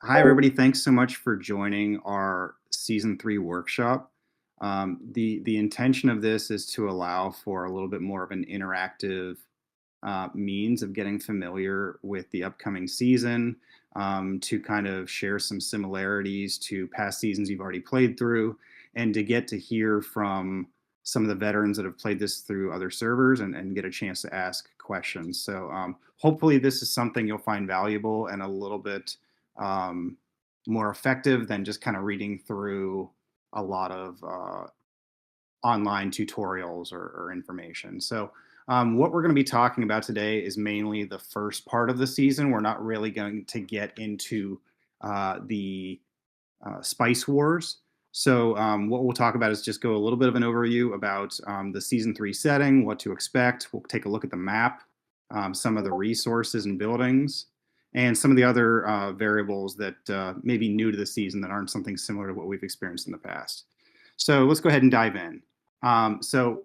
Hi, everybody. Thanks so much for joining our season 3 workshop. The intention of this is to allow for a little bit more of an interactive means of getting familiar with the upcoming season, to kind of share some similarities to past seasons you've already played through, and to get to hear from some of the veterans that have played this through other servers and get a chance to ask questions. So hopefully this is something you'll find valuable and a little bit um, more effective than just kind of reading through a lot of online tutorials or information. So, what we're going to be talking about today is mainly the first part of the season. We're not really going to get into the Spice Wars. So, what we'll talk about is just go a little bit of an overview about the season 3 setting, what to expect. We'll take a look at the map, some of the resources and buildings, and some of the other variables that may be new to the season that aren't something similar to what we've experienced in the past. So, let's go ahead and dive in. So,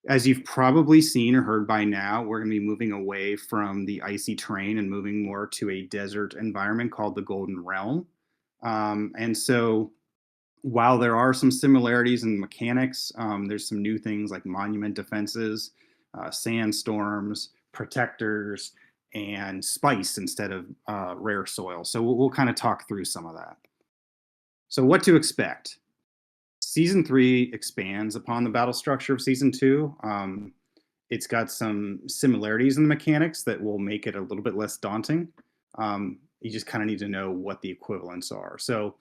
as you've probably seen or heard by now, we're going to be moving away from the icy terrain and moving more to a desert environment called the Golden Realm. And so, while there are some similarities in mechanics, there's some new things like monument defenses, sandstorms, protectors, and spice instead of rare soil. So, we'll kind of talk through some of that. So, what to expect? Season 3 expands upon the battle structure of season 2. It's got some similarities in the mechanics that will make it a little bit less daunting. You just kind of need to know what the equivalents are. So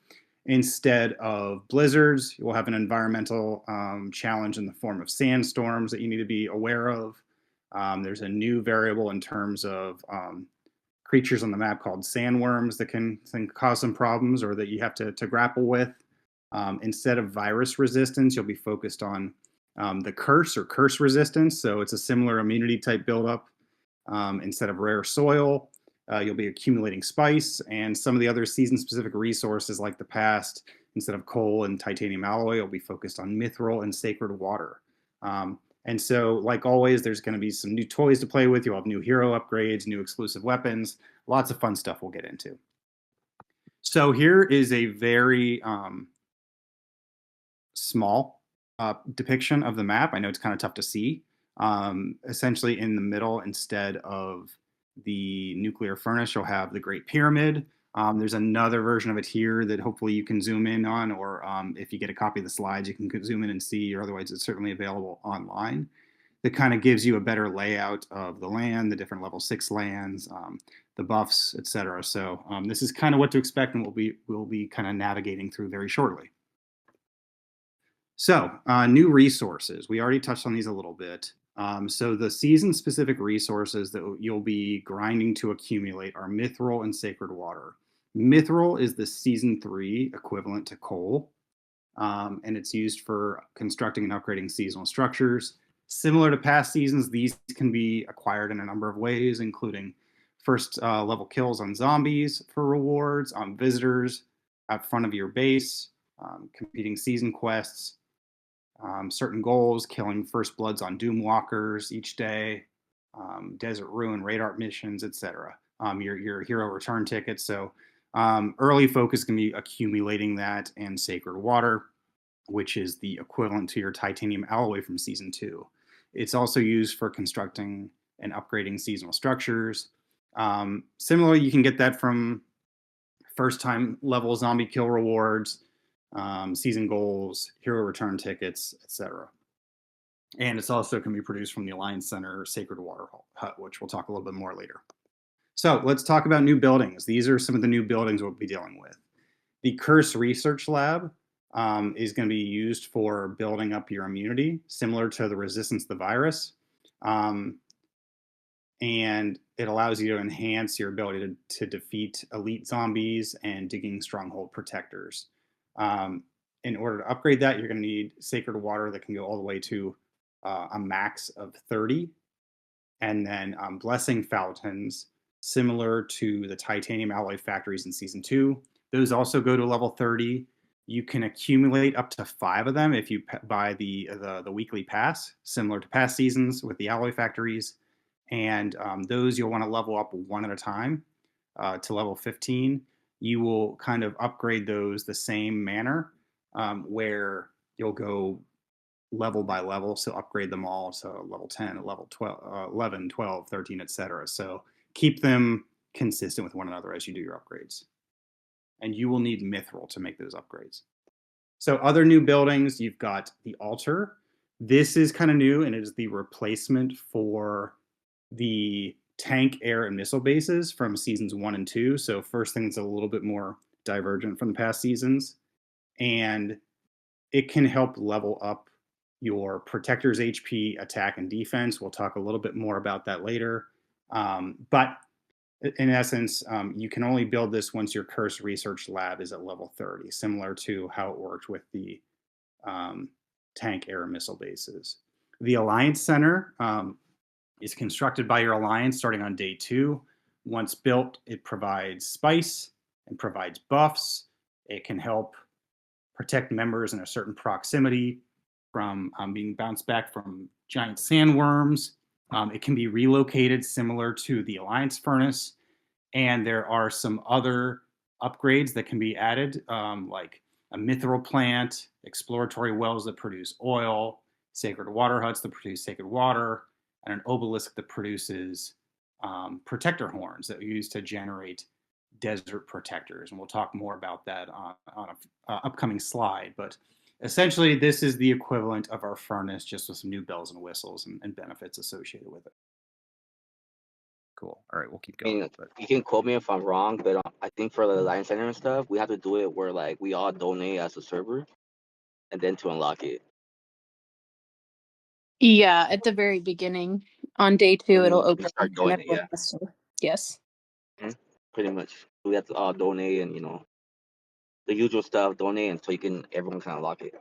instead of blizzards, you'll have an environmental challenge in the form of sandstorms that you need to be aware of. There's a new variable in terms of creatures on the map called sandworms that can cause some problems or that you have to grapple with. Instead of virus resistance, you'll be focused on the curse or curse resistance. So it's a similar immunity type buildup. Instead of rare soil, you'll be accumulating spice and some of the other season specific resources like the past. Instead of coal and titanium alloy, you'll be focused on mithril and sacred water. And so, like always, there's going to be some new toys to play with. You'll have new hero upgrades, new exclusive weapons, lots of fun stuff we'll get into. So, here is a very small depiction of the map. I know it's kind of tough to see. Essentially, in the middle, instead of the nuclear furnace, you'll have the Great Pyramid. There's another version of it here that hopefully you can zoom in on, or if you get a copy of the slides, you can zoom in and see, or otherwise, it's certainly available online. That kind of gives you a better layout of the land, the different level 6 lands, the buffs, etc. So this is kind of what to expect, and we'll be kind of navigating through very shortly. So, new resources. We already touched on these a little bit. So, the season specific resources that you'll be grinding to accumulate are mithril and sacred water. Mithril is the season 3 equivalent to coal, and it's used for constructing and upgrading seasonal structures. Similar to past seasons, these can be acquired in a number of ways, including first level kills on zombies for rewards, on visitors at front of your base, competing season quests, certain goals, killing first bloods on Doomwalkers each day, Desert Ruin radar missions, etc. Your hero return tickets. So early focus can be accumulating that and Sacred Water, which is the equivalent to your titanium alloy from season 2. It's also used for constructing and upgrading seasonal structures. Similarly, you can get that from first time level zombie kill rewards, season goals, hero return tickets, etc. And it's also can be produced from the Alliance Center Sacred Water Hut, which we'll talk a little bit more later. So let's talk about new buildings. These are some of the new buildings we'll be dealing with. The Curse Research Lab is going to be used for building up your immunity, similar to the resistance to the virus. And it allows you to enhance your ability to defeat elite zombies and digging stronghold protectors. In order to upgrade that, you're going to need Sacred Water that can go all the way to a max of 30. And then Blessing Fountains, similar to the Titanium Alloy Factories in Season 2. Those also go to level 30. You can accumulate up to 5 of them if you buy the weekly pass, similar to past seasons with the Alloy Factories. And those you'll want to level up one at a time to level 15. you will kind of upgrade those the same manner, where you'll go level by level. So upgrade them all to level 10, level 12, 11, 12, 13, etc. So keep them consistent with one another as you do your upgrades. And you will need Mithril to make those upgrades. So other new buildings, you've got the altar. This is kind of new, and it is the replacement for the tank, air, and missile bases from seasons 1 and 2. So first thing is a little bit more divergent from the past seasons, and it can help level up your protector's HP, attack, and defense. We'll talk a little bit more about that later. But in essence, you can only build this once your Curse Research Lab is at level 30, similar to how it worked with the tank, air, and missile bases. The Alliance Center is constructed by your Alliance starting on day 2. Once built, it provides spice and provides buffs. It can help protect members in a certain proximity from being bounced back from giant sandworms. It can be relocated similar to the Alliance Furnace. And there are some other upgrades that can be added, like a mithril plant, exploratory wells that produce oil, sacred water huts that produce sacred water, and an obelisk that produces protector horns that are used to generate desert protectors. And we'll talk more about that on an upcoming slide. But essentially, this is the equivalent of our furnace, just with some new bells and whistles and benefits associated with it. Cool. All right, we'll keep I mean, going. But you can quote me if I'm wrong, but I think for the Alliance Center and stuff, we have to do it where like we all donate as a server, and then to unlock it. Yeah, at the very beginning. On day 2, it'll We open. start And doing it, everyone yeah. has to, yes. Pretty much. We have to all donate and the usual stuff, donate, and so everyone can unlock it.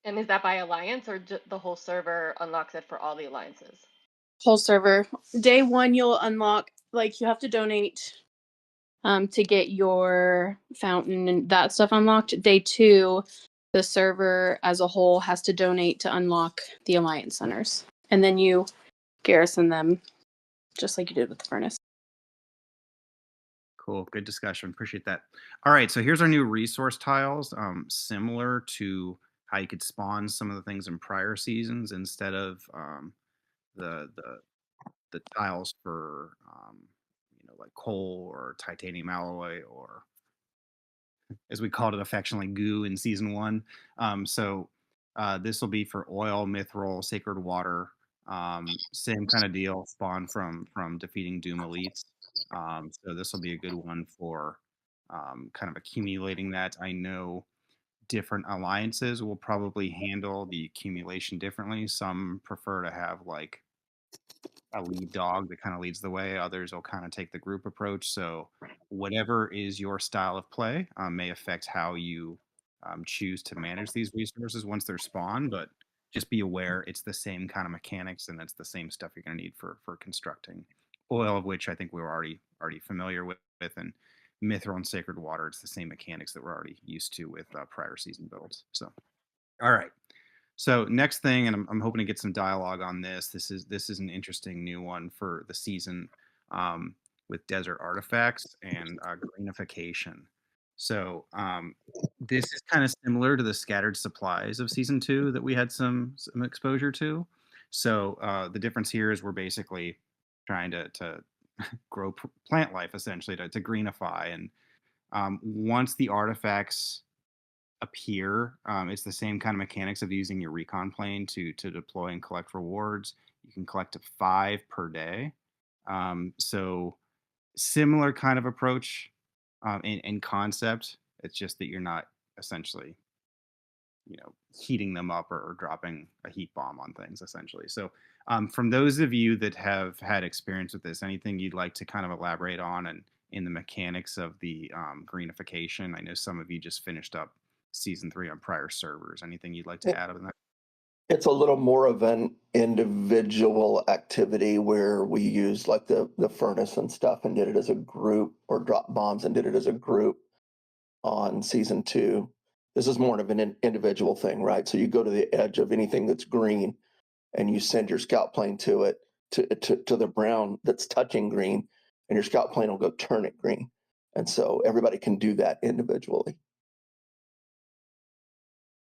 And is that by alliance or the whole server unlocks it for all the alliances? Whole server. Day 1, you'll unlock, like, you have to donate to get your fountain and that stuff unlocked. Day 2, the server as a whole has to donate to unlock the Alliance Centers. And then you garrison them just like you did with the furnace. cool. Good discussion. Appreciate that. All right, so here's our new resource tiles, similar to how you could spawn some of the things in prior seasons instead of the tiles for like coal or titanium alloy, or as we called it affectionately, goo in season 1. So this will be for oil, mithril, sacred water, same kind of deal, spawn from defeating Doom elites. So this will be a good one for kind of accumulating that. I know different alliances will probably handle the accumulation differently. Some prefer to have like a lead dog that kind of leads the way. Others will kind of take the group approach. So whatever is your style of play may affect how you choose to manage these resources once they're spawned. But just be aware it's the same kind of mechanics and it's the same stuff you're going to need for constructing oil, of which I think we were already familiar with, and mithril and sacred water. It's the same mechanics that we're already used to with prior season builds. So, all right. So next thing, and I'm hoping to get some dialogue on this. This is an interesting new one for the season, with desert artifacts and greenification. So this is kind of similar to the scattered supplies of season 2 that we had some exposure to. So the difference here is we're basically trying to grow plant life essentially to greenify, and once the artifacts appear. It's the same kind of mechanics of using your recon plane to deploy and collect rewards. You can collect to 5 per day. So similar kind of approach in concept. It's just that you're not essentially, heating them up or dropping a heat bomb on things essentially. So from those of you that have had experience with this, anything you'd like to kind of elaborate on and in the mechanics of the greenification? I know some of you just finished up season 3 on prior servers. Anything you'd like to add on that? It's a little more of an individual activity where we used like the furnace and stuff and did it as a group, or dropped bombs and did it as a group on season 2. This is more of an individual thing, right? So you go to the edge of anything that's green and you send your scout plane to it, to the brown that's touching green, and your scout plane will go turn it green. And so everybody can do that individually.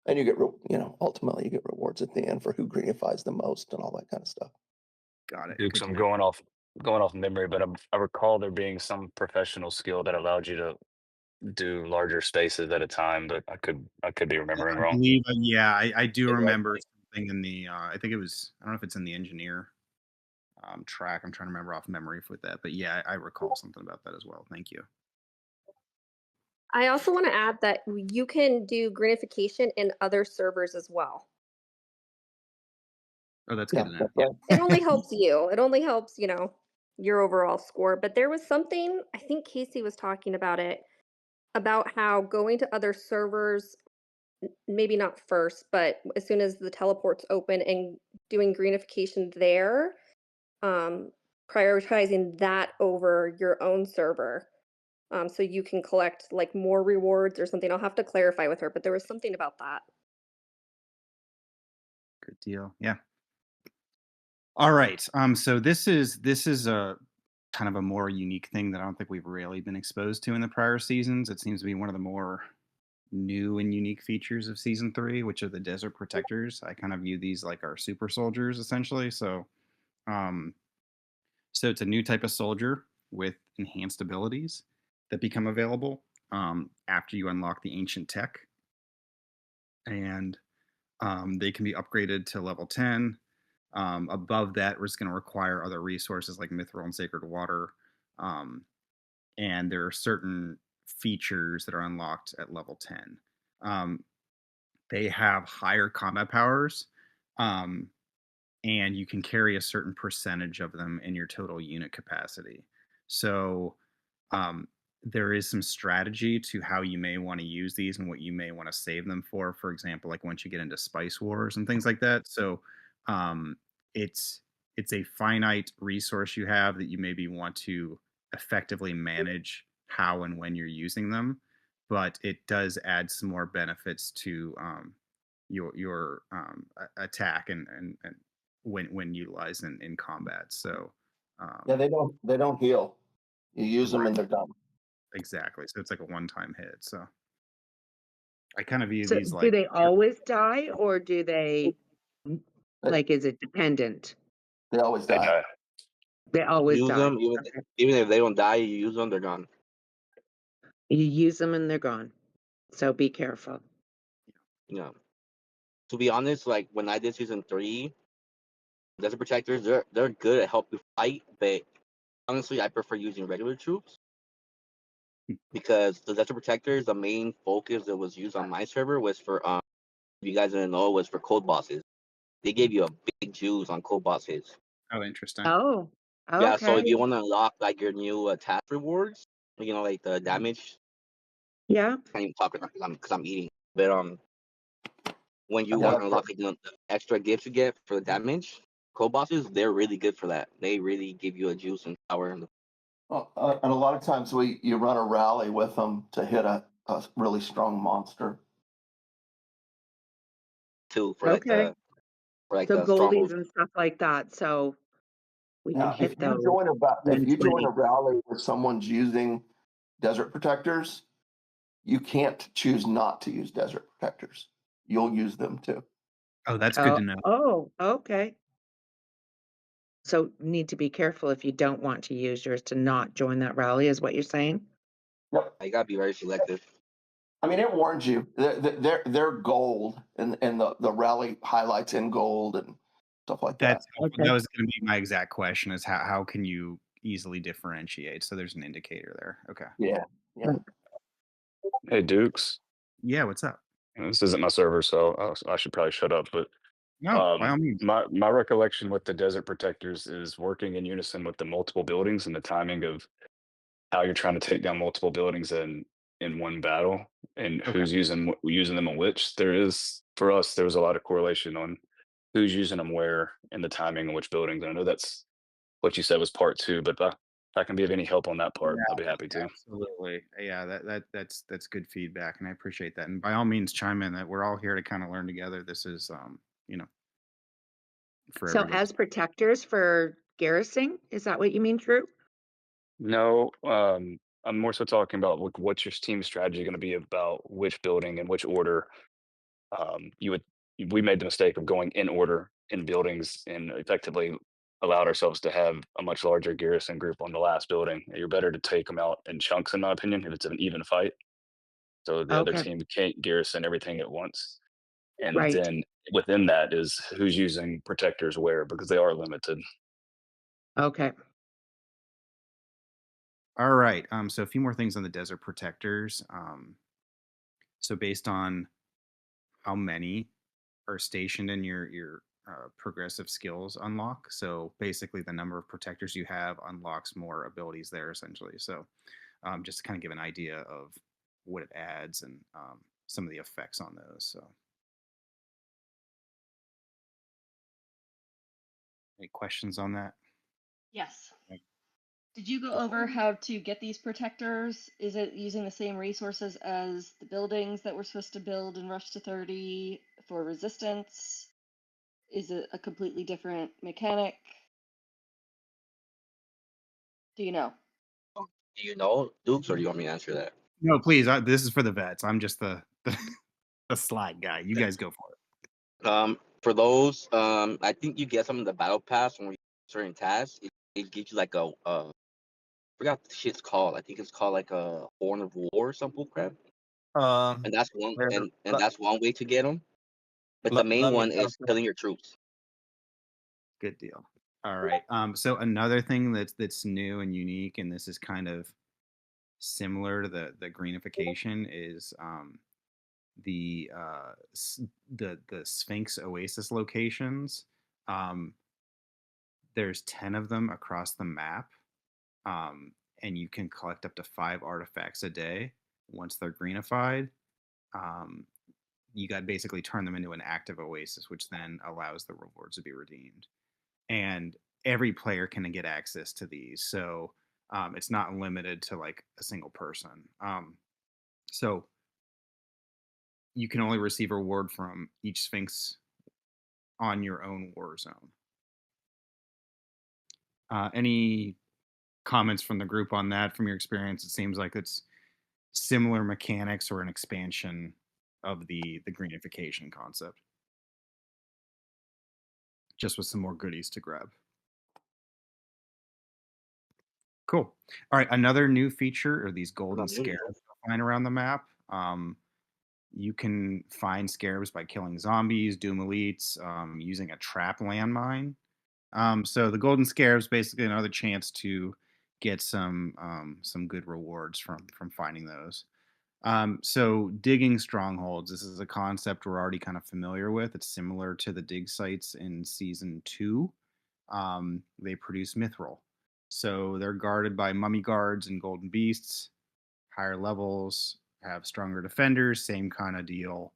And you get, ultimately you get rewards at the end for who greenifies the most and all that kind of stuff. Got it. Dukes, Good to I'm know. going off memory, but I recall there being some professional skill that allowed you to do larger spaces at a time, but I could be remembering I wrong. believe, yeah, I do Exactly. remember something in the, I think it was, I don't know if it's in the engineer track. I'm trying to remember off memory with that, but yeah, I recall something about that as well. Thank you. I also want to add that you can do greenification in other servers as well. Oh, that's Yeah, good to know. that's Yeah. right. It only helps you. It only helps, your overall score. But there was something, I think Casey was talking about it, about how going to other servers, maybe not first, but as soon as the teleports open and doing greenification there, prioritizing that over your own server. So you can collect like more rewards or something. I'll have to clarify with her, but there was something about that. Good deal. Yeah. All right. So this is a kind of a more unique thing that I don't think we've really been exposed to in the prior seasons. It seems to be one of the more new and unique features of season 3, which are the desert protectors. I kind of view these like our super soldiers essentially. Um, so it's a new type of soldier with enhanced abilities that become available after you unlock the ancient tech, and they can be upgraded to level 10. Above that, we're just going to require other resources like mithril and sacred water. And there are certain features that are unlocked at level 10. They have higher combat powers, and you can carry a certain percentage of them in your total unit capacity. So there is some strategy to how you may want to use these and what you may want to save them for. For example, like once you get into spice wars and things like that. So um, it's a finite resource you have that you maybe want to effectively manage how and when you're using them, but it does add some more benefits to your attack and when utilized in combat. So Yeah, they don't heal. You use them and they're done. exactly. So it's like a one-time hit. So I kind of view So these do like they always die or do they, like, is it dependent? They always They die. die. They always Use die. them Okay. even if they don't die. You use them, they're gone. You use them and they're gone. So be careful. Yeah. To be honest, like when I did season 3, desert protectors, they're good at helping fight, but honestly, I prefer using regular troops because the desert protectors, the main focus that was used on my server was for if you guys didn't know, was for code bosses. They gave you a big juice on code bosses. oh interesting. Oh, Yeah, so if okay. you want to unlock like your new task rewards, like the damage. Yeah. I can't even talk because I'm eating. But when you Yeah, want to unlock like, the extra gifts you get for the damage, code bosses, they're really good for that. They really give you a juice and power and and a lot of times you run a rally with them to hit a really strong monster. too for Okay. So the stronghold. goldies and stuff like that. So we can Now, if hit you those. join if you join 120. a rally where someone's using desert protectors, you can't choose not to use desert protectors. You'll use them too. Oh, that's good to know. Oh, okay. So need to be careful if you don't want to use yours to not join that rally, is what you're saying? Yep. You gotta be very selective. I mean, it warns you. They're gold, and the rally highlights in gold and stuff like that. That's Okay. that was going to be my exact question: is how can you easily differentiate? So there's an indicator there. Okay. Yeah. Hey, Dukes. Yeah. What's up? This isn't my server, so I should probably shut up. But No, by all means. my recollection with the desert protectors is working in unison with the multiple buildings and the timing of how you're trying to take down multiple buildings in one battle and Okay. who's using them and which. There was a lot of correlation on who's using them where and the timing of which buildings. And I know that's what you said was part 2, but if I can be of any help on that part, I'll be happy to. Absolutely. Yeah, that's good feedback, and I appreciate that. And by all means, chime in. That we're all here to kind of learn together. This is, for So everybody. as protectors for garrisoning, is that what you mean, Drew? No, I'm more so talking about what's your team strategy going to be about which building and which order. You would we made the mistake of going in order in buildings and effectively allowed ourselves to have a much larger garrison group on the last building. You're better to take them out in chunks, in my opinion, if it's an even fight. So the other Okay, team can't garrison everything at once. And right. then within that is who's using protectors where because they are limited. Okay. All right. So a few more things on the desert protectors. So based on how many are stationed in your progressive skills unlock. So basically, the number of protectors you have unlocks more abilities there, essentially. So just to kind of give an idea of what it adds and some of the effects on those. So, any questions on that? Yes. Like, Did you go over how to get these protectors? Is it using the same resources as the buildings that we're supposed to build in Rush to 30 for resistance? Is it a completely different mechanic? Do you know? Do you know, Dukes, or do you want me to answer that? No, please. This is for the vets. I'm just the slide guy. You guys go for it. For those, I think you get some of the battle pass when we certain tasks. It gives you like I forgot what the shit's called. I think it's called like a Horn of War or some bull crap. Um, And that's one here, and that's one way to get them. But the let, main let me one jump is in. killing your troops. Good deal. All right. So another thing that's new and unique, and this is kind of similar to the greenification, is the the Sphinx Oasis locations. Um, there's 10 of them across the map, um, and you can collect up to 5 artifacts a day once they're greenified. Um, you got basically turn them into an active oasis, which then allows the rewards to be redeemed. And every player can get access to these, so it's not limited to like a single person. So you can only receive a reward from each Sphinx on your own war zone. Any comments from the group on that from your experience? It seems like it's similar mechanics or an expansion of the greenification concept, just with some more goodies to grab. Cool. All right, another new feature are these golden scarabs flying around the map. You can find scarabs by killing zombies, doom elites, using a trap landmine. So the golden scarabs basically another chance to get some good rewards from finding those. So digging strongholds. This is a concept we're already kind of familiar with. It's similar to the dig sites in season 2. They produce mithril, so they're guarded by mummy guards and golden beasts. Higher levels have stronger defenders. Same kind of deal.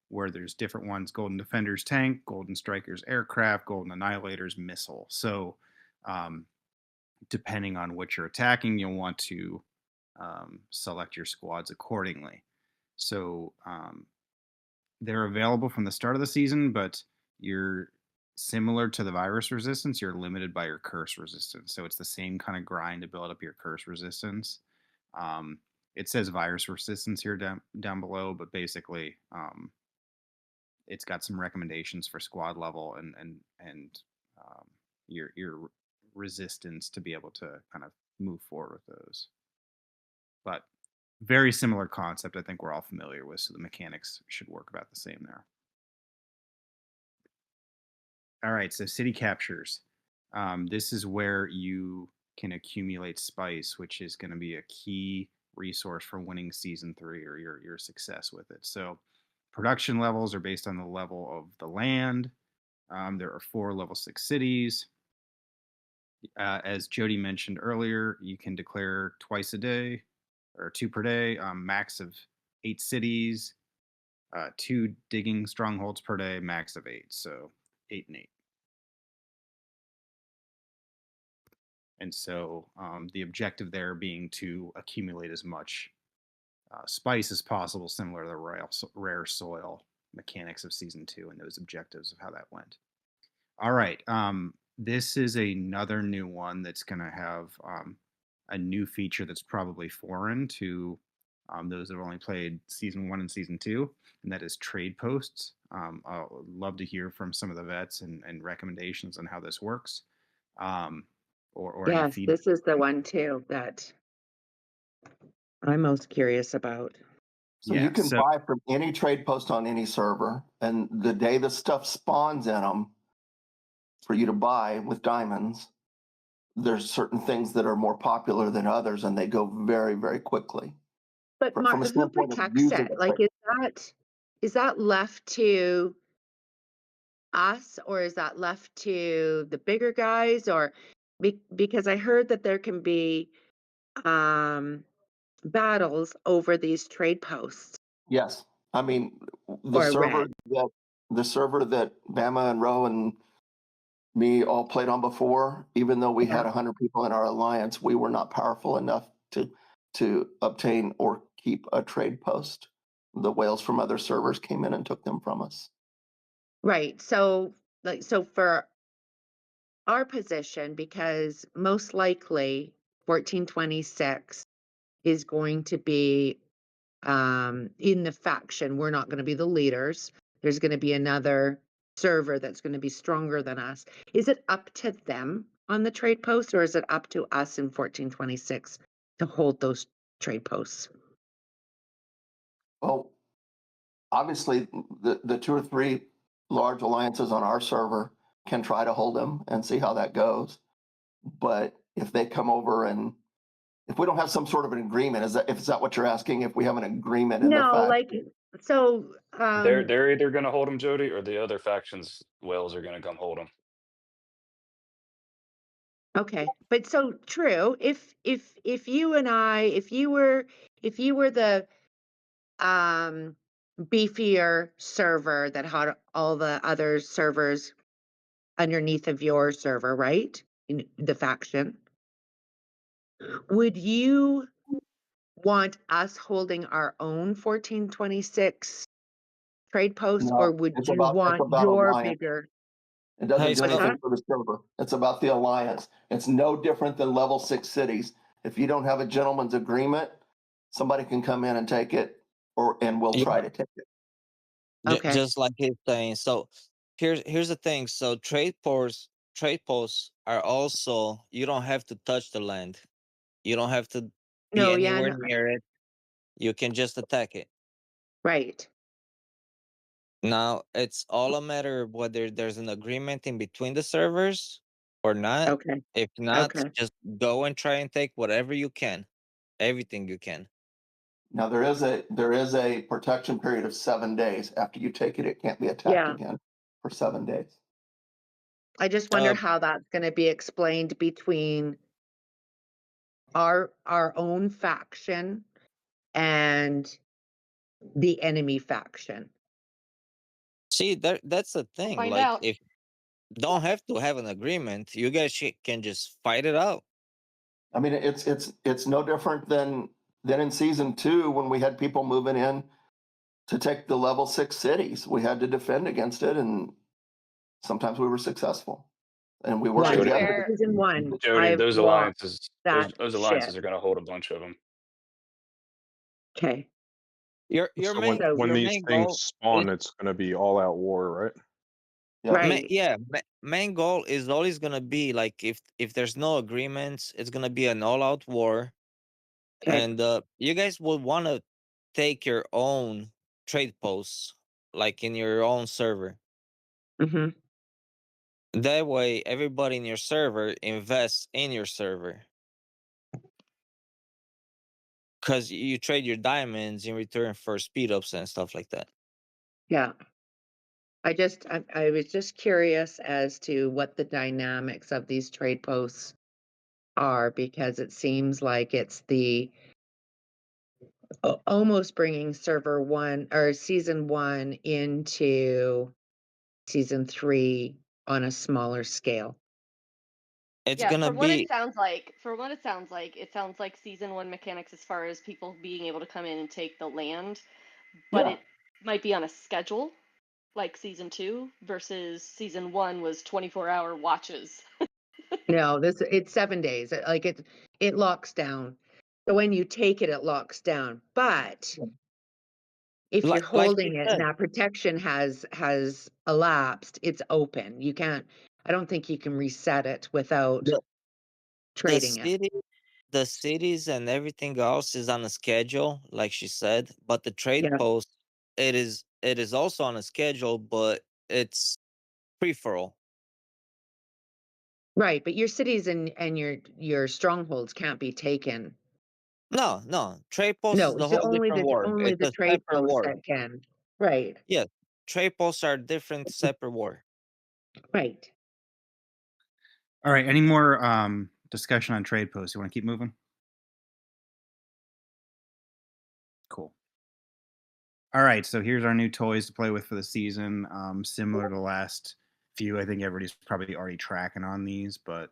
Where there's different ones: golden defenders tank, golden strikers aircraft, golden annihilators missile. So um, depending on what you're attacking, you'll want to select your squads accordingly. So they're available from the start of the season, but you're similar to the virus resistance. You're limited by your curse resistance. So it's the same kind of grind to build up your curse resistance. Um, it says virus resistance here down below, but basically it's got some recommendations for squad level and your resistance to be able to kind of move forward with those. But very similar concept. I think we're all familiar with, so the mechanics should work about the same there. All right, so city captures. This is where you can accumulate spice, which is going to be a key resource for winning season 3 or your success with it. So production levels are based on the level of the land. There are 4 level 6 cities. As Jody mentioned earlier, you can declare twice a day or 2 per day, max of 8 cities, 2 digging strongholds per day, max of 8. So 8 and 8. And so the objective there being to accumulate as much spice as possible, similar to the rare soil mechanics of season 2 and those objectives of how that went. All right. This is another new one that's going to have a new feature that's probably foreign to those that have only played season 1 and season 2, and that is trade posts. I'll love to hear from some of the vets and recommendations on how this works, or any Yes, feedback. this is the one too that I'm most curious about. So you Yeah, can so buy from any trade post on any server, and the day the stuff spawns in them for you to buy with diamonds, there's certain things that are more popular than others, and they go very, very quickly. But From a Mark, who standpoint of protects using it? it, Like, is that left to us, or is that left to the bigger guys? Or because I heard that there can be battles over these trade posts yes. I mean, the or server red. that Bama and Roe and me all played on before, even though we had Yeah. 100 people in our alliance, we were not powerful enough to obtain or keep a trade post. The whales from other servers came in and took them from us. Right. So, so for our position, because most likely 1426 is going to be in the faction. We're not going to be the leaders. There's going to be another server that's going to be stronger than us. Is it up to them on the trade post, or is it up to us in 1426 to hold those trade posts? Well, obviously, the 2 or 3 large alliances on our server can try to hold them and see how that goes. But if they come over and if we don't have some sort of an agreement, is that what you're asking? If we have an agreement in the No, fact, like, so They're either going to hold them, Jody, or the other factions' whales are going to come hold them. okay, but so true. If you and I, if you were the beefier server that had all the other servers underneath of your server, right? In the faction, would you want us holding our own 1426 trade posts, or no, would it's you about want your alliance. bigger? It doesn't Hey, do What's so anything that? for the server. It's about the alliance. It's no different than level 6 cities. If you don't have a gentleman's agreement, somebody can come in and take it, and we'll yeah, try to take it. Okay. just like he's saying. So here's the thing. So trade posts are also, you don't have to touch the land. You don't have to be No, yeah, anywhere no, near it. You can just attack it. right. Now it's all a matter of whether there's an agreement in between the servers or not. Okay. If not, Okay. just go and try and take whatever you can, everything you can. Now there is a protection period of 7 days. After you take it, it can't be attacked Yeah. again for 7 days. I just wonder Uh, how that's going to be explained between our own faction and the enemy faction. See, that's the We'll thing. find Like, out. if don't have to have an agreement, you guys can just fight it out. I mean, it's no different than in season 2 when we had people moving in to take the level 6 cities. We had to defend against it, and sometimes we were successful, and we worked Yeah, To be Jody, together. fair, season 1, Jody, I've those lost alliances, that those shit. alliances are going to hold a bunch of them. Okay. Your So main So, when your these main things goal is spawn, it's going to be all out war, right? Yeah. right. main goal is always gonna be like, if there's no agreements, it's gonna be an all-out war, Okay. and you guys will want to take your own trade posts, like in your own server. Hmm. That way, everybody in your server invests in your server, because you trade your diamonds in return for speed ups and stuff like that. Yeah. I was just curious as to what the dynamics of these trade posts are, because it seems like it's almost bringing server 1 or season 1 into season 3 on a smaller scale. It's yeah, gonna from what it be sounds like, it sounds like season 1 mechanics as far as people being able to come in and take the land, but Yeah. it might be on a schedule like season 2 versus season 1 was 24-hour watches. No, it's 7 days. Like it locks down. So when you take it, it locks down. But if you're Like you holding it and said, that protection has elapsed, it's open. You can't. I don't think you can reset it without the the trading it. city, the cities and everything else is on a schedule, like she said. But the trade Yeah. post, it is also on a schedule, but it's free for all. Right, but your cities and your strongholds can't be taken. No. Trade post No, is the it's whole different war. only It's the a trade separate posts war. that can. Right. Yeah, trade posts are different, separate war. Right. All right. Any more discussion on trade posts? You want to keep moving? Cool. All right. So here's our new toys to play with for the season. Similar to the last few, I think everybody's probably already tracking on these, but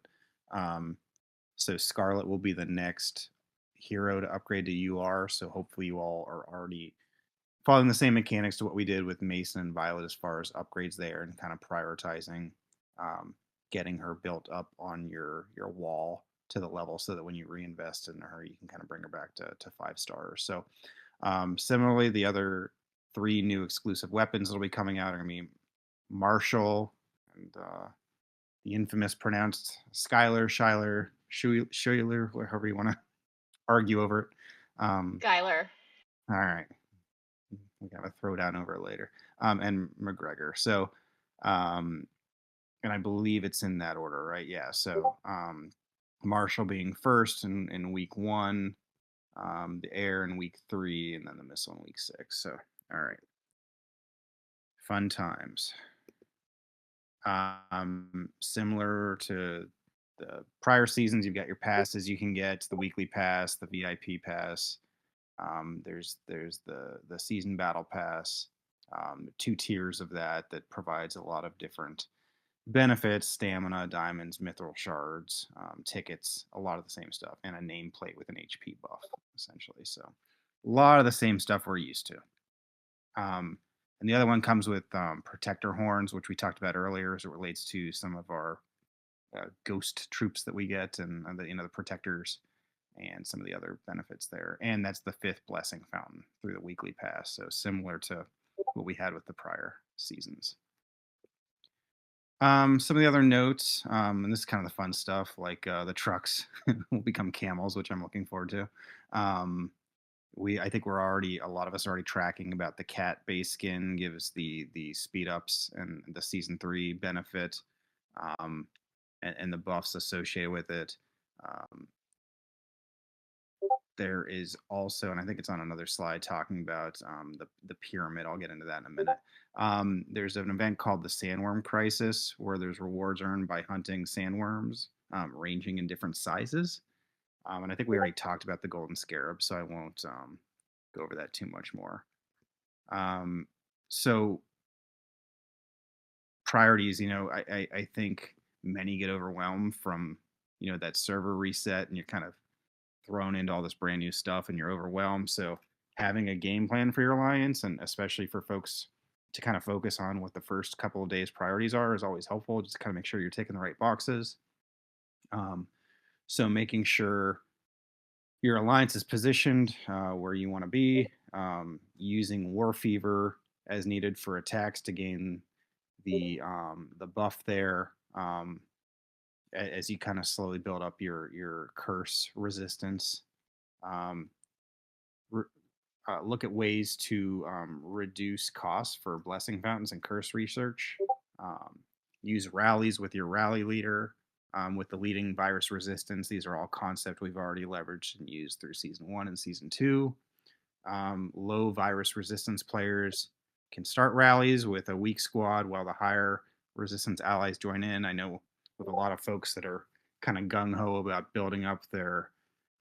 so Scarlet will be the next hero to upgrade to UR. So hopefully you all are already following the same mechanics to what we did with Mason and Violet as far as upgrades there and kind of prioritizing getting her built up on your wall to the level so that when you reinvest in her, you can kind of bring her back to 5 stars. So similarly, the other 3 new exclusive weapons that'll be coming out are going to be Marshall and the infamous pronounced Schuler, however you want to argue over it. Skylar. All right. We got to throw down over it later. And McGregor. So, and I believe it's in that order, right? Yeah. So, Marshall being first in week 1, the air in week 3, and then the missile in week 6. So, all right. Fun times. Similar to the prior seasons, you've got your passes you can get, the weekly pass, the VIP pass. There's the season battle pass, 2 tiers of that provides a lot of different benefits: stamina, diamonds, mithril shards, tickets, a lot of the same stuff, and a nameplate with an HP buff, essentially. So a lot of the same stuff we're used to. And the other one comes with protector horns, which we talked about earlier as it relates to some of our ghost troops that we get and the protectors and some of the other benefits there. And that's the 5th blessing fountain through the weekly pass. So similar to what we had with the prior seasons. Some of the other notes, and this is kind of the fun stuff, like the trucks will become camels, which I'm looking forward to. I think a lot of us are already tracking about the cat base skin gives the speed ups and the season 3 benefit, and the buffs associated with it. There is also, and I think it's on another slide, talking about the pyramid. I'll get into that in a minute. There's an event called the Sandworm Crisis, where there's rewards earned by hunting sandworms, ranging in different sizes. And I think we already talked about the Golden Scarab, so I won't go over that too much more. So priorities, I think many get overwhelmed from, that server reset, and you're kind of thrown into all this brand new stuff and you're overwhelmed. So having a game plan for your alliance, and especially for folks to kind of focus on what the first couple of days priorities are, is always helpful. Just kind of make sure you're ticking the right boxes. So making sure your alliance is positioned where you want to be, using War Fever as needed for attacks to gain the buff there, as you kind of slowly build up your curse resistance. Look at ways to reduce costs for blessing fountains and curse research. Use rallies with your rally leader, with the leading virus resistance. These are all concepts we've already leveraged and used through season 1 and season 2. Low virus resistance players can start rallies with a weak squad while the higher resistance allies join in. I know with a lot of folks that are kind of gung-ho about building up their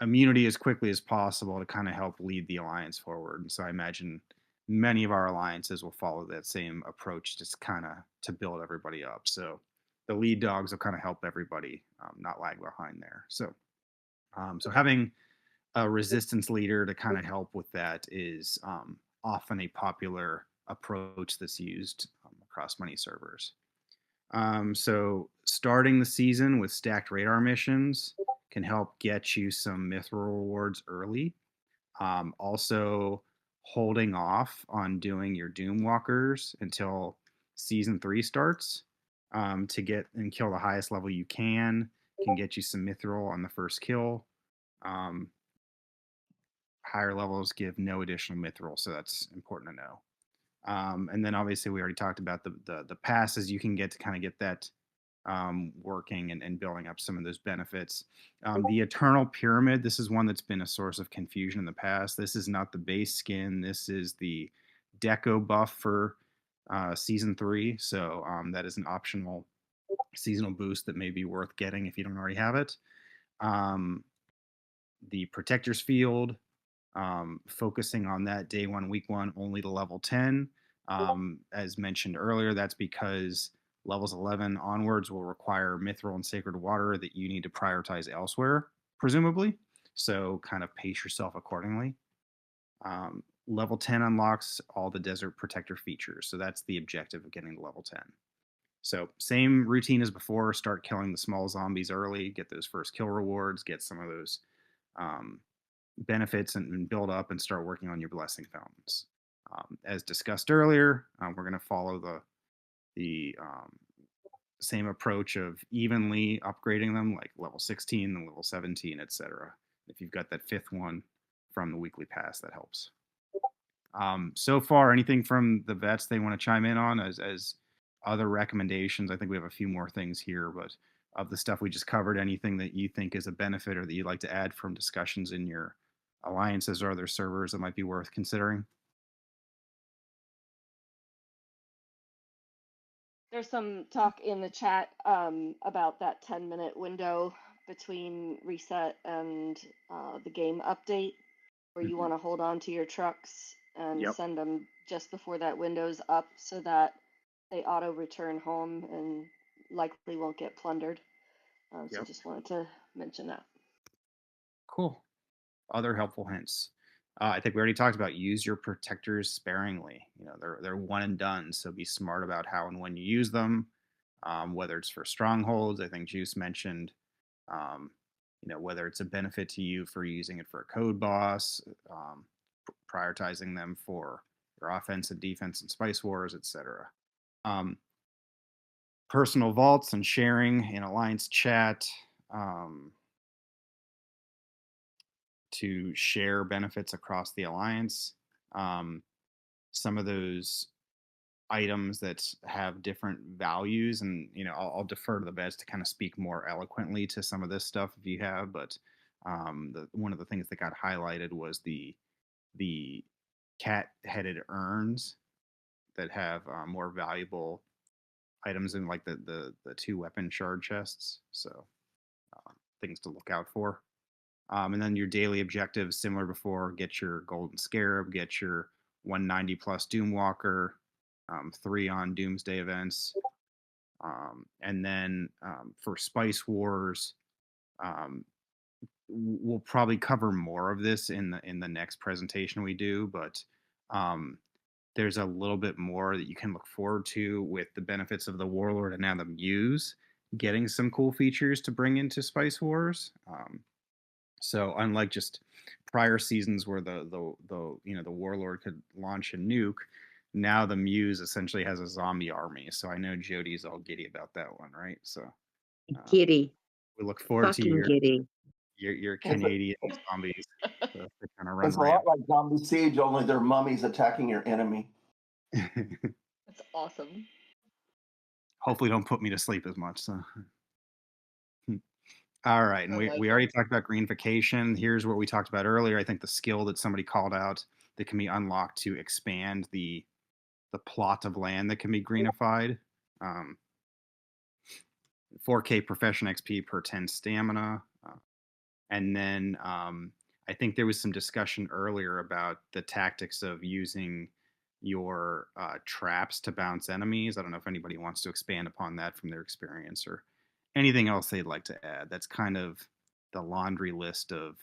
immunity as quickly as possible to kind of help lead the alliance forward. And so I imagine many of our alliances will follow that same approach, just kind of to build everybody up. So the lead dogs will kind of help everybody not lag behind there. So having a resistance leader to kind of help with that is often a popular approach that's used across many servers. So starting the season with stacked radar missions can help get you some mithril rewards early. Also, holding off on doing your Doom Walkers until season 3 starts to get and kill the highest level you can get you some mithril on the first kill. Higher levels give no additional mithril, so that's important to know. And then obviously we already talked about the passes you can get to kind of get that working and building up some of those benefits. The Eternal Pyramid, this is one that's been a source of confusion in the past. This is not the base skin. This is the deco buff for season 3. So that is an optional seasonal boost that may be worth getting if you don't already have it. The Protector's Field, focusing on that day 1, week 1, only to level 10. As mentioned earlier, that's because levels 11 onwards will require mithril and sacred water that you need to prioritize elsewhere, presumably. So kind of pace yourself accordingly. Level 10 unlocks all the Desert Protector features. So that's the objective of getting to level 10. So same routine as before, start killing the small zombies early, get those first kill rewards, get some of those benefits and build up and start working on your blessing fountains. As discussed earlier, we're going to follow the same approach of evenly upgrading them, like level 16 and level 17, etc. If you've got that 5th one from the weekly pass, that helps. So far, anything from the vets they want to chime in on as other recommendations? I think we have a few more things here, but of the stuff we just covered, anything that you think is a benefit or that you'd like to add from discussions in your alliances or other servers that might be worth considering? There's some talk in the chat about that 10-minute window between reset and the game update, where you want to hold on to your trucks and send them just before that window's up so that they auto return home and likely won't get plundered. So just wanted to mention that. Cool. Other helpful hints. I think we already talked about use your protectors sparingly. You know, they're one and done, so be smart about how and when you use them. Whether it's for strongholds, I think Juice mentioned. You know, whether it's a benefit to you for using it for a code boss, prioritizing them for your offense and defense and Spice Wars, etc. Personal vaults and sharing in Alliance chat. To share benefits across the alliance. Some of those items that have different values, and you know, I'll defer to the vets to kind of speak more eloquently to some of this stuff if you have. But one of the things that got highlighted was the cat-headed urns that have more valuable items in, like the 2 weapon shard chests. So things to look out for. And then your daily objectives, similar before, get your Golden Scarab, get your 190 plus Doomwalker, 3 on Doomsday events. And then for Spice Wars, we'll probably cover more of this in the next presentation we do, but there's a little bit more that you can look forward to with the benefits of the Warlord and now the Muse getting some cool features to bring into Spice Wars. So unlike just prior seasons where the Warlord could launch a nuke, now the Muse essentially has a zombie army. So I know Jody's all giddy about that one, right? So Giddy. we look forward to Fucking giddy. your Canadian zombies to kind of run It's a lot like Zombie Siege, only they're mummies attacking your enemy. That's awesome. Hopefully don't put me to sleep as much. So. All right, and we already talked about greenification. Here's what we talked about earlier. I think the skill that somebody called out that can be unlocked to expand the plot of land that can be greenified. 4K profession XP per 10 stamina. And then I think there was some discussion earlier about the tactics of using your traps to bounce enemies. I don't know if anybody wants to expand upon that from their experience or anything else they'd like to add. That's kind of the laundry list of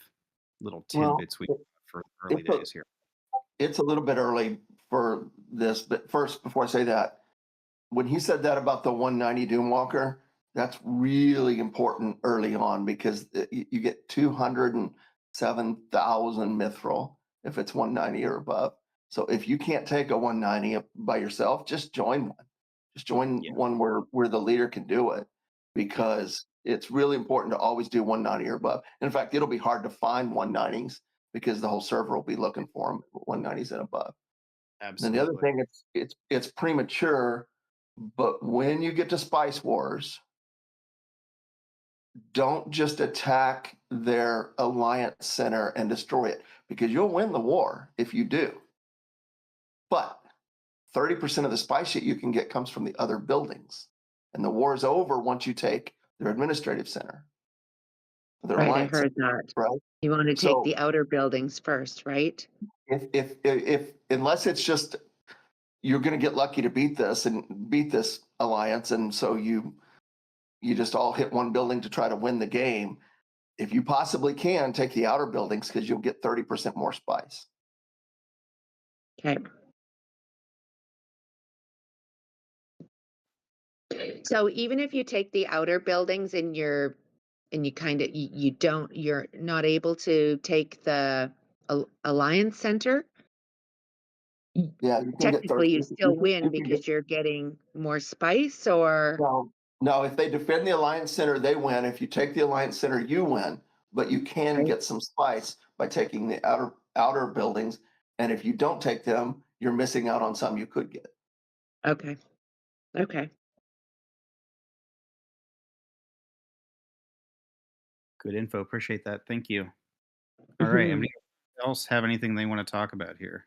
little tidbits we have for early days here. It's a little bit early for this, but first, before I say that, when he said that about the 190 Doomwalker, that's really important early on because you get 207,000 mithril if it's 190 or above. So if you can't take a 190 by yourself, just join one. Just join one where the leader can do it, because it's really important to always do 190 or above. In fact, it'll be hard to find 190s because the whole server will be looking for them 190s and above. Absolutely. And the other thing, it's premature, but when you get to Spice Wars, don't just attack their alliance center and destroy it, because you'll win the war if you do. But 30% of the spice shit you can get comes from the other buildings, and the war is over once you take their administrative center. Their Right, I alliance heard center, that. right? You want to take So the outer buildings first, right? if unless it's just you're going to get lucky to beat this alliance, and so you just all hit one building to try to win the game. If you possibly can, take the outer buildings because you'll get 30% more spice. Okay. So even if you take the outer buildings and you're not able to take the alliance center, Yeah, you can get technically 30. you still You win can because you're getting more spice, or no, if they defend the alliance center, they win. If you take the alliance center, you win. But you can Right. get some spice by taking the outer buildings. And if you don't take them, you're missing out on some you could get. okay. Good info. Appreciate that. Thank you. All right. Anybody else have anything they want to talk about here?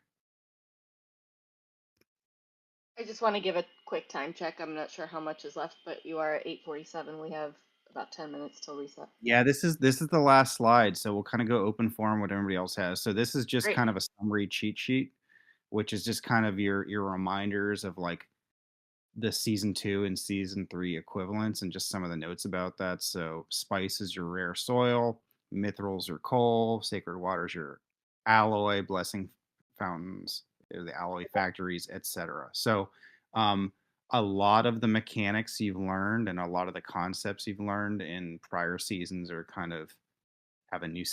I just want to give a quick time check. I'm not sure how much is left, but you are at 8:47. We have about 10 minutes till reset. Yeah, this is the last slide, so we'll kind of go open forum what everybody else has. So this is just Great. kind of a summary cheat sheet, which is just kind of your reminders of like the season 2 and season 3 equivalents and just some of the notes about that. So spice is your rare soil, mithrils are coal, sacred waters your alloy, blessing fountains are the alloy factories, etc. So a lot of the mechanics you've learned and a lot of the concepts you've learned in prior seasons are kind of have a new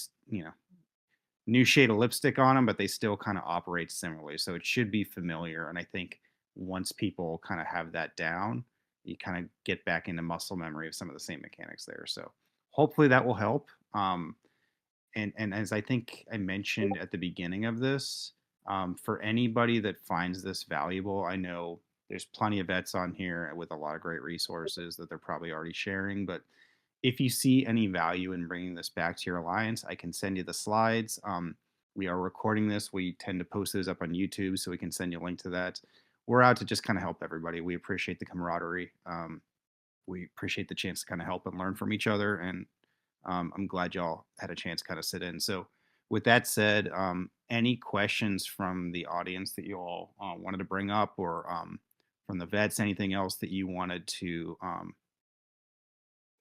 shade of lipstick on them, but they still kind of operate similarly. So it should be familiar. And I think once people kind of have that down, you kind of get back into muscle memory of some of the same mechanics there. So hopefully that will help. And as I think I mentioned at the beginning of this, for anybody that finds this valuable, I know there's plenty of vets on here with a lot of great resources that they're probably already sharing, but if you see any value in bringing this back to your alliance, I can send you the slides. We are recording this. We tend to post those up on YouTube, so we can send you a link to that. We're out to just kind of help everybody. We appreciate the camaraderie. We appreciate the chance to kind of help and learn from each other. And I'm glad y'all had a chance to kind of sit in. So with that said, any questions from the audience that you all wanted to bring up, or from the vets, anything else that you wanted to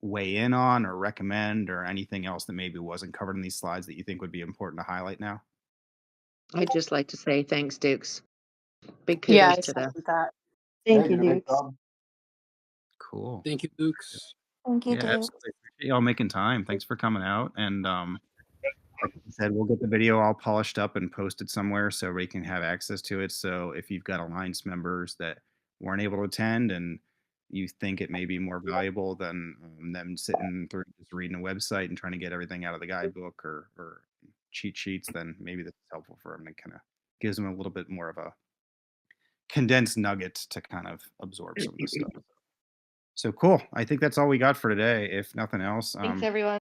weigh in on or recommend, or anything else that maybe wasn't covered in these slides that you think would be important to highlight now? I'd just like to say thanks, Dukes. Big Yeah, I kudos to them. second that. Thank you, Dukes. Cool. Thank you, Dukes. Thank you, Yeah, Dukes. absolutely. Appreciate y'all making time. Thanks for coming out. And like I said, we'll get the video all polished up and posted somewhere so everybody can have access to it. So if you've got alliance members that weren't able to attend and you think it may be more valuable than them sitting through just reading a website and trying to get everything out of the guidebook or cheat sheets, then maybe this is helpful for them and kind of gives them a little bit more of a condensed nugget to kind of absorb some of this stuff. So cool. I think that's all we got for today. If nothing else, Thanks, everyone.